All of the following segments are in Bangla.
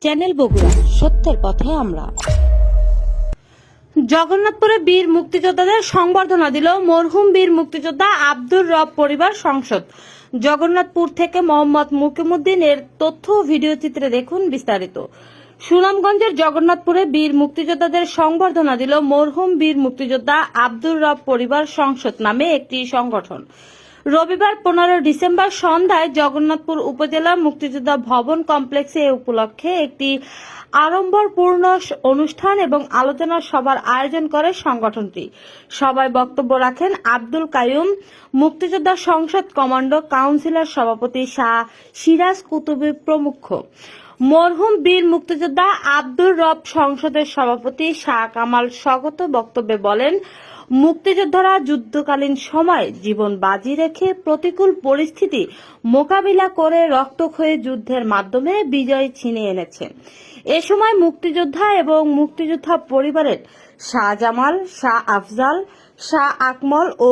চ্যানেল বগুড়া, সত্যের পথে আমরা। জগন্নাথপুরে বীর মুক্তিযোদ্ধাদের সংবর্ধনা দিল মরহুম বীর মুক্তিযোদ্ধা আব্দুর রব পরিবার সংসদ। জগন্নাথপুর থেকে মোহাম্মদ মুকিমউদ্দিনের তথ্য ও ভিডিও চিত্রে দেখুন বিস্তারিত। সুনামগঞ্জের জগন্নাথপুরে বীর মুক্তিযোদ্ধাদের সংবর্ধনা দিল মরহুম বীর মুক্তিযোদ্ধা আব্দুর রব পরিবার সংসদ নামে একটি সংগঠন। রবিবার 15 ডিসেম্বর সন্ধ্যায় জগন্নাথপুর উপজেলা মুক্তিযোদ্ধা ভবন কমপ্লেক্সে এ উপলক্ষে একটি আড়ম্বরপূর্ণ অনুষ্ঠান এবং আলোচনা সভার আয়োজন করে সংগঠনটি। সভায় বক্তব্য রাখেন আব্দুল কাইয়ুম, মুক্তিযোদ্ধা সংসদ কমান্ডো কাউন্সিলর সভাপতি শাহ সিরাজ কুতুবী প্রমুখ। মরহুম বীর মুক্তিযোদ্ধা আব্দুর রব সংসদের সভাপতি শাহ কামাল স্বাগত বক্তব্যে বলেন, মুক্তিযোদ্ধারা যুদ্ধকালীন সময় জীবন বাজি রেখে প্রতিকূল পরিস্থিতি মোকাবিলা করে রক্তক্ষয়ী যুদ্ধের মাধ্যমে বিজয় ছিনিয়ে এনেছে। এ সময় মুক্তিযোদ্ধা এবং মুক্তিযোদ্ধা পরিবারের শাহ জামাল, শাহ আফজাল, শাহ আকমল ও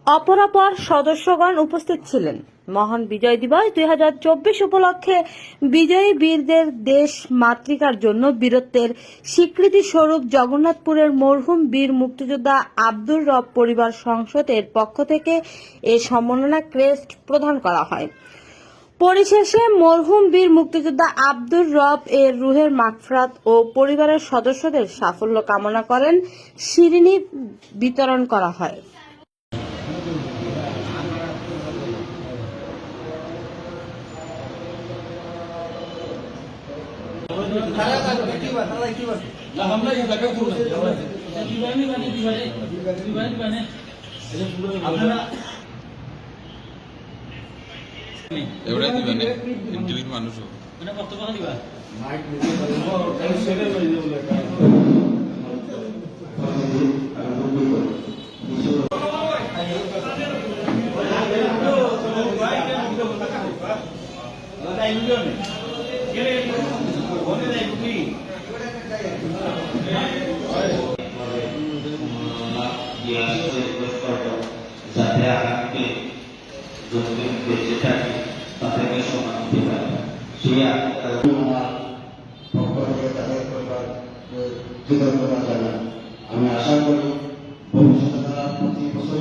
অপরাপর সদস্যগণ উপস্থিত ছিলেন। মহান বিজয় দিবস 2024 উপলক্ষে বিজয়ী বীরদের দেশ মাতৃকার জন্য বীরত্বের স্বীকৃতি স্বরূপ জগন্নাথপুরের মরহুম বীর মুক্তিযোদ্ধা আব্দুর রব পরিবার সংসদের পক্ষ থেকে এ সম্মাননা ক্রেস্ট প্রদান করা হয়। পরিশেষে মরহুম বীর মুক্তিযোদ্ধা আব্দুর রব এর রুহের মাগফিরাত ও পরিবারের সদস্যদের সাফল্য কামনা করেন শিরিনি বিতরণ করা হয়। এবারে দিবেন ইন্টারভিউ মানুষ মানে কত টাকা দিবা মাইক বেঁচে থাকে তাদেরকে সমান দিতে পারে আমি আশা করি ভবিষ্যতে তারা প্রতি বছর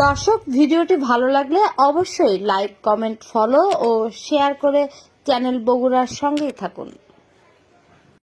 দর্শক, ভিডিওটি ভালো লাগলে অবশ্যই লাইক, কমেন্ট, ফলো ও শেয়ার করে চ্যানেল বগুড়ার সঙ্গেই থাকুন।